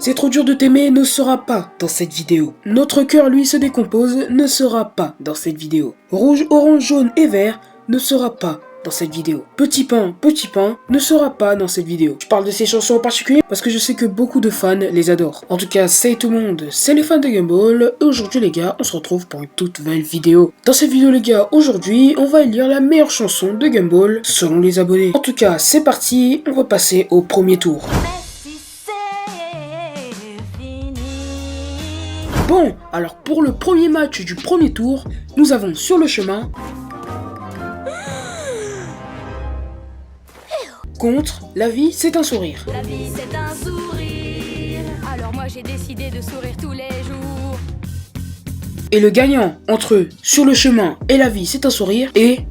C'est trop dur de t'aimer ne sera pas dans cette vidéo. Notre cœur lui se décompose ne sera pas dans cette vidéo. Rouge, orange, jaune et vert ne sera pas dans cette vidéo. Petit pain ne sera pas dans cette vidéo. Je parle de ces chansons en particulier parce que je sais que beaucoup de fans les adorent. En tout cas, salut tout le monde, c'est les fans de Gumball et aujourd'hui les gars, on se retrouve pour une toute nouvelle vidéo. Dans cette vidéo les gars, aujourd'hui, on va élire la meilleure chanson de Gumball selon les abonnés. En tout cas, c'est parti, on va passer au premier tour. Bon, alors pour le premier match du premier tour, nous avons Sur le chemin contre La vie c'est un sourire. La vie c'est un sourire, alors moi j'ai décidé de sourire tous les jours. Et le gagnant entre Sur le chemin et La vie c'est un sourire est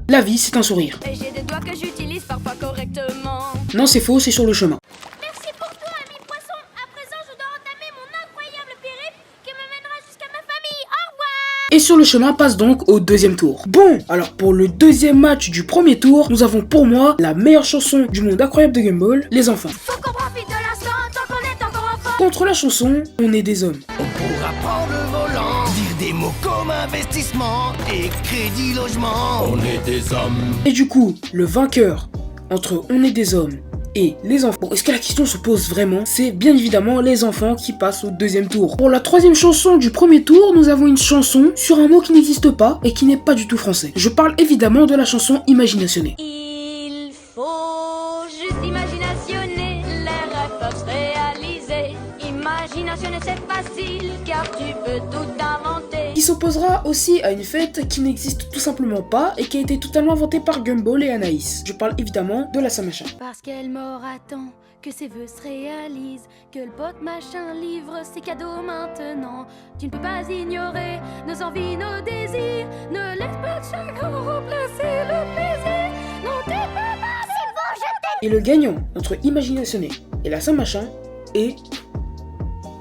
La vie c'est un sourire. Et j'ai des doigts que j'utilise parfois correctement. Non c'est faux, c'est Sur le chemin. Merci pour toi ami poisson, à présent je dois entamer mon incroyable périple qui me mènera jusqu'à ma famille, au revoir. Et Sur le chemin passe donc au deuxième tour. Bon, alors pour le deuxième match du premier tour, nous avons pour moi la meilleure chanson du monde incroyable de Gumball, Les enfants. Faut qu'on profite de l'instant tant qu'on est encore enfant. Contre la chanson On est des hommes. On pourra prendre le volant, dire des mots comme investissement et crédit logement. On est des hommes. Et du coup, le vainqueur entre On est des hommes et les enfants. Bon, est-ce que la question se pose vraiment? C'est bien évidemment les enfants qui passent au deuxième tour. Pour la troisième chanson du premier tour, nous avons une chanson sur un mot qui n'existe pas et qui n'est pas du tout français. Je parle évidemment de la chanson Imaginationner. Il faut juste imaginationner, les rêves peuvent se réaliser. Imaginationner c'est facile car tu peux tout inventer. Qui s'opposera aussi à une fête qui n'existe tout simplement pas et qui a été totalement inventée par Gumball et Anaïs. Je parle évidemment de la Saint-Machin. Parce qu'elle m'aura tant que ses vœux se réalisent, que le pote machin livre ses cadeaux maintenant. Tu ne peux pas ignorer nos envies, nos désirs. Ne laisse pas de chagrin remplacer le plaisir. Non, tu peux pas, c'est bon, je t'aime. Et le gagnant entre Imaginationner et la Saint-Machin est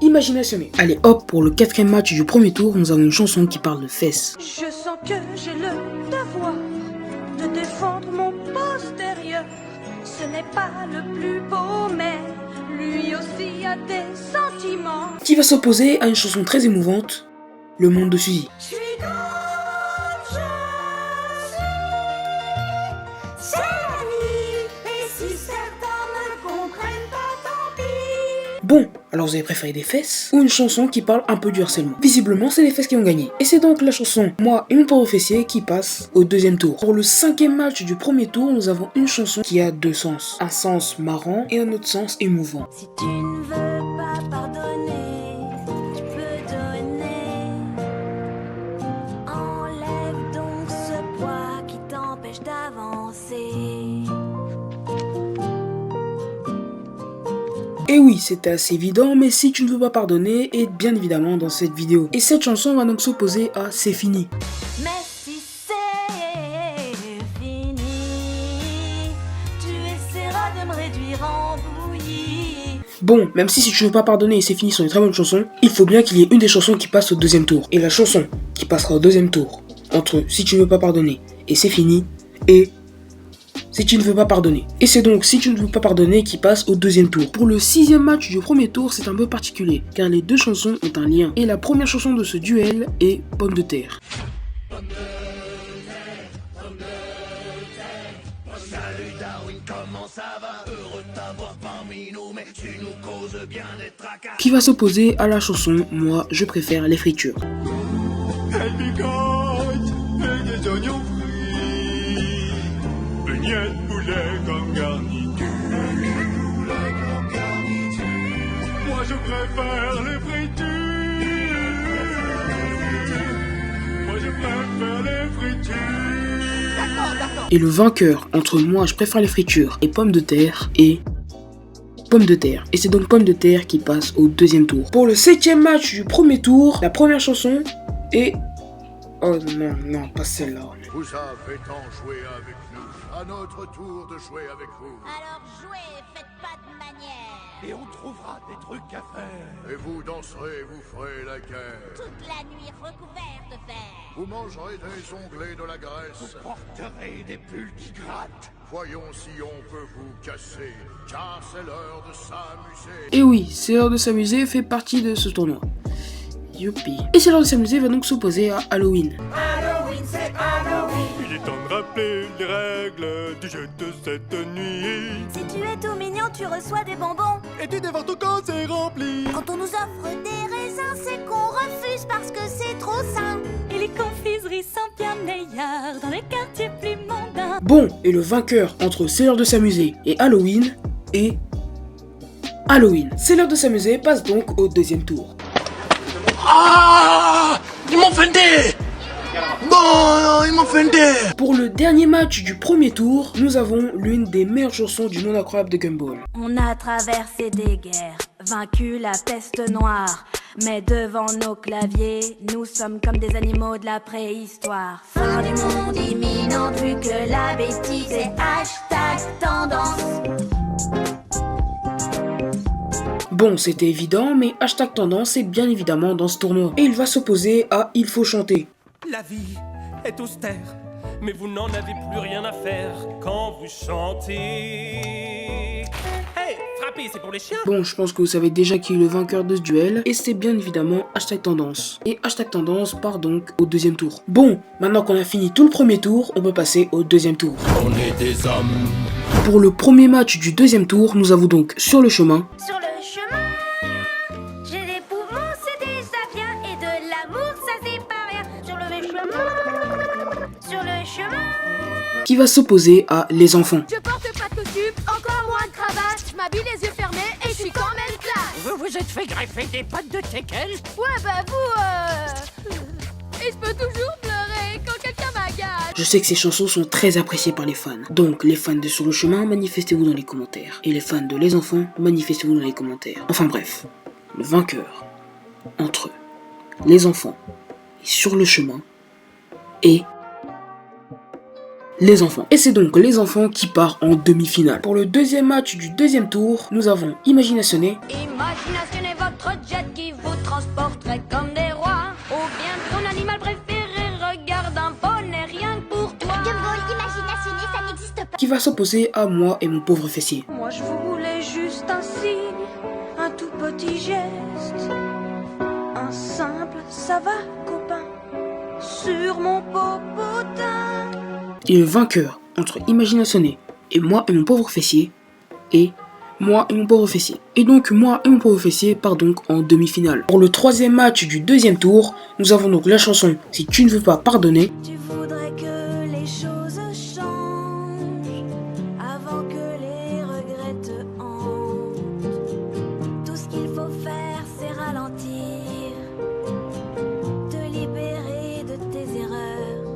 Imaginationner. Allez hop, pour le quatrième match du premier tour, nous avons une chanson qui parle de fesses. Je sens que j'ai le devoir de défendre mon postérieur. Ce n'est pas le plus beau, mais lui aussi a des sentiments. Qui va s'opposer à une chanson très émouvante, Le monde de Suzy. Je suis comme je suis, c'est la vie. Et si certains ne comprennent pas, tant pis. Bon, alors vous avez préféré des fesses ou une chanson qui parle un peu du harcèlement? Visiblement, c'est les fesses qui ont gagné. Et c'est donc la chanson Moi et mon pauvre fessier qui passe au deuxième tour. Pour le cinquième match du premier tour, nous avons une chanson qui a deux sens. Un sens marrant et un autre sens émouvant. Si tu ne veux pas pardonner, tu peux donner. Enlève donc ce poids qui t'empêche d'avancer. Et oui, c'était assez évident, mais Si tu ne veux pas pardonner est bien évidemment dans cette vidéo. Et cette chanson va donc s'opposer à C'est fini. Mais si c'est fini, tu essaieras de me réduire en bouillie. Bon, même si tu ne veux pas pardonner et C'est fini sont une très bonne chanson, il faut bien qu'il y ait une des chansons qui passe au deuxième tour. Et la chanson qui passera au deuxième tour entre Si tu ne veux pas pardonner et C'est fini est Si tu ne veux pas pardonner. Et c'est donc Si tu ne veux pas pardonner qui passe au deuxième tour. Pour le sixième match du premier tour, c'est un peu particulier, car les deux chansons ont un lien. Et la première chanson de ce duel est Pomme de terre. Salut Darwin, comment ça va? Heureux de t'avoir parmi nous, mais tu nous causes bien des tracas. Qui va s'opposer à la chanson Moi je préfère les fritures. Elle picote et des oignons frits, beignets de poulet comme garniture. Moi je préfère les fritures. Moi je préfère les fritures. Et le vainqueur entre Moi je préfère les fritures et Pomme de terre est Pomme de terre. Et c'est donc Pomme de terre qui passe au deuxième tour. Pour le septième match du premier tour, la première chanson est... Oh non, non, pas celle-là. Vous avez tant joué avec nous. À notre tour de jouer avec vous. Alors jouez, faites pas de manière. Et on trouvera des trucs à faire. Et vous danserez, vous ferez la guerre. Toute la nuit recouverte de verre. Vous mangerez des onglets de la graisse. Porterez des pulls qui grattent. Voyons si on peut vous casser, car c'est l'heure de s'amuser. Et oui, c'est l'heure de s'amuser fait partie de ce tournoi. Youpi. Et c'est l'heure de s'amuser va donc s'opposer à Halloween. Halloween, c'est Halloween. Il est temps de rappeler les règles du jeu de cette nuit. Si tu es tout mignon, tu reçois des bonbons. Et tu dévores tout quand c'est rempli. Quand on nous offre des raisins, c'est qu'on refuse parce que c'est trop sain. Et les confiseries sont bien meilleures dans les quartiers plus mondains. Bon, et le vainqueur entre c'est l'heure de s'amuser et Halloween est Halloween. C'est l'heure de s'amuser passe donc au deuxième tour. Ah! Ils m'ont fendé! Bon, ils m'ont fendé! Pour le dernier match du premier tour, nous avons l'une des meilleures chansons du monde incroyable de Gumball. On a traversé des guerres, vaincu la peste noire. Mais devant nos claviers, nous sommes comme des animaux de la préhistoire. Fin du monde imminent, plus que la bêtise et hashtag tendance. Bon, c'était évident, mais hashtag tendance est bien évidemment dans ce tournoi. Et il va s'opposer à Il faut chanter. La vie est austère, mais vous n'en avez plus rien à faire quand vous chantez. Hey, frappez, c'est pour les chiens. Bon, je pense que vous savez déjà qui est le vainqueur de ce duel, et c'est bien évidemment hashtag tendance. Et hashtag tendance part donc au deuxième tour. Bon, maintenant qu'on a fini tout le premier tour, on peut passer au deuxième tour. On est des hommes. Pour le premier match du deuxième tour, nous avons donc Sur le chemin, Sur le chemin, j'ai des poumons, c'est déjà bien. Et de l'amour, ça c'est pas rien. Sur le chemin, qui va s'opposer à Les enfants. Je porte pas de costume, encore moins de cravate. Je m'habille les yeux fermés et je suis quand même classe. Vous vous êtes fait greffer des pattes de teckel? Ouais, bah vous, Et je peux toujours pleurer quand quelqu'un m'agace. Je sais que ces chansons sont très appréciées par les fans. Donc, les fans de Sur le chemin, manifestez-vous dans les commentaires. Et les fans de Les enfants, manifestez-vous dans les commentaires. Enfin bref, le vainqueur entre Les enfants et Sur le chemin est Les enfants. Et c'est donc Les enfants qui part en demi-finale. Pour le deuxième match du deuxième tour, nous avons Imaginationné Imagination est votre jet qui vous transporterait comme des rois. Ou bien ton animal préféré regarde un bonnet rien que pour toi. Gumball, imagination, ça n'existe pas. qui va s'opposer à moi et mon pauvre fessier. Moi je voulais juste un signe, un tout petit geste. Un simple ça va copain, sur mon popotin. Et le vainqueur entre Imaginationné et moi et mon pauvre fessier est moi et mon pauvre fessier. Et donc moi et mon pauvre fessier part donc en demi-finale. Pour le troisième match du deuxième tour, nous avons donc la chanson Si tu ne veux pas pardonner, Tu voudrais que les choses changent avant que les regrets te hantent. Tout ce qu'il faut faire, c'est ralentir, te libérer de tes erreurs.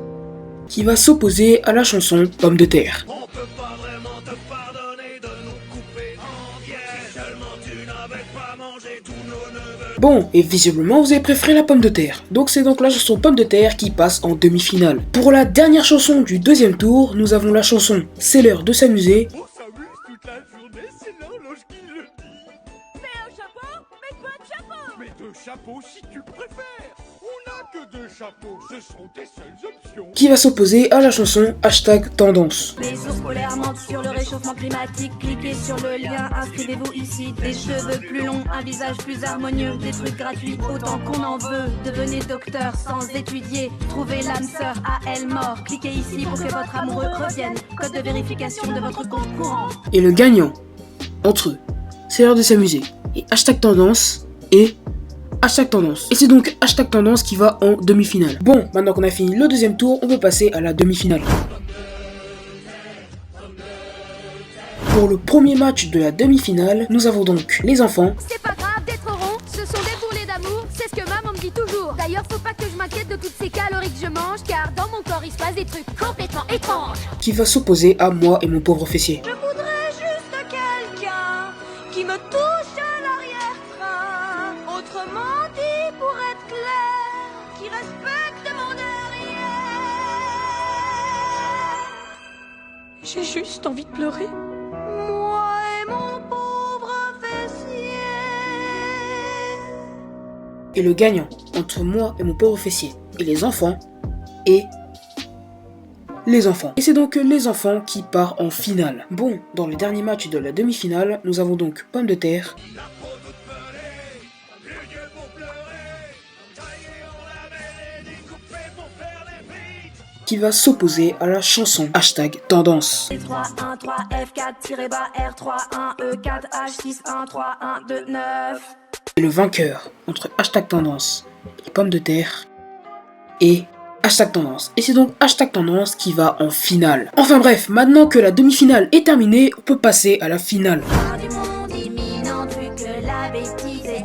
qui va s'opposer à la chanson Pomme de terre. On peut pas vraiment te pardonner de nous couper en bière. Si seulement tu n'avais pas mangé tous nos neveux. Bon, et visiblement vous avez préféré la Pomme de terre. Donc c'est donc la chanson Pomme de terre qui passe en demi-finale. Pour la dernière chanson du deuxième tour, nous avons la chanson C'est l'heure de s'amuser, On s'amuse toute la journée, c'est l'horloge qui le dit. Mets un chapeau, mets pas de chapeau. Mais deux chapeaux si tu le préfères. On n'a que deux chapeaux, ce sont tes seules options. qui va s'opposer à la chanson hashtag tendance. Les ours polaires mentent sur le réchauffement climatique. Cliquez sur le lien, inscrivez-vous ici. Des cheveux plus longs, un visage plus harmonieux, des trucs gratuits autant qu'on en veut. Devenez docteur sans étudier. Trouvez l'âme sœur à elle mort. Cliquez ici pour que votre amoureux revienne. Code de vérification de votre compte courant. Et le gagnant entre C'est l'heure de s'amuser et hashtag tendance et hashtag tendance. Et c'est donc hashtag tendance qui va en demi-finale. Bon, maintenant qu'on a fini le deuxième tour, on peut passer à la demi-finale. Pour le premier match de la demi-finale, nous avons donc Les enfants C'est pas grave d'être rond, ce sont des boulets d'amour, c'est ce que maman me dit toujours. D'ailleurs, faut pas que je m'inquiète de toutes ces calories que je mange, car dans mon corps il se passe des trucs complètement étranges. qui va s'opposer à moi et mon pauvre fessier. Je voudrais juste quelqu'un qui me touche à l'arrière-train. Autrement dit, pour être clair, qui respecte mon derrière. J'ai juste envie de pleurer. Moi et mon pauvre fessier. Et le gagnant entre moi et mon pauvre fessier et les enfants et les enfants. Et c'est donc les enfants qui partent en finale. Bon, dans le dernier match de la demi-finale, nous avons donc Pomme de Terre qui va s'opposer à la chanson #tendance. 3, 1, 3, F4, R3, 1, E4, H6, 1, 3, 1, 2, 9. Et le vainqueur entre #tendance et Pomme de Terre et #tendance. Et c'est donc #tendance qui va en finale. Enfin bref, maintenant que la demi-finale est terminée, on peut passer à la finale. Du monde imminent, plus que la bêtise et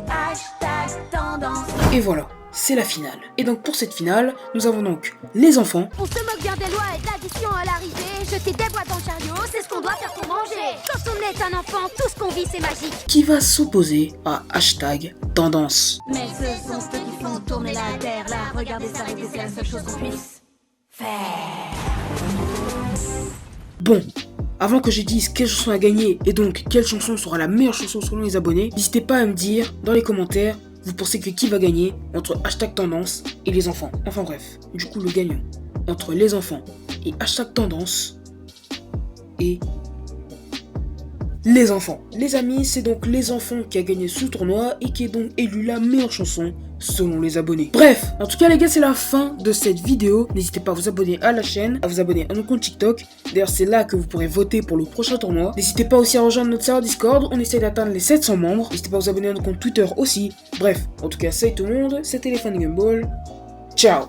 #tendance. Et voilà, c'est la finale. Et donc pour cette finale, nous avons donc les enfants On se moque bien des lois et de l'addition à l'arrivée. Jeter des boîtes dans le chariot, c'est ce qu'on doit faire pour manger. Quand on est un enfant, tout ce qu'on vit c'est magique. qui va s'opposer à #tendance. Mais ce sont ceux qui font tourner la terre. Là, regardez s'arrêter, c'est la seule chose qu'on puisse faire. Bon, avant que je dise quelle chanson a gagné et donc quelle chanson sera la meilleure chanson selon les abonnés, n'hésitez pas à me dire dans les commentaires, vous pensez que qui va gagner entre #tendance et les enfants. Enfin bref, du coup le gagnant entre les enfants et #tendance et les enfants. Les amis, c'est donc les enfants qui a gagné ce tournoi et qui est donc élu la meilleure chanson selon les abonnés. Bref, en tout cas les gars, c'est la fin de cette vidéo. N'hésitez pas à vous abonner à la chaîne, à vous abonner à notre compte TikTok. D'ailleurs, c'est là que vous pourrez voter pour le prochain tournoi. N'hésitez pas aussi à rejoindre notre serveur Discord. On essaie d'atteindre les 700 membres. N'hésitez pas à vous abonner à notre compte Twitter aussi. Bref, en tout cas, salut tout le monde. C'était les fans de Gumball. Ciao.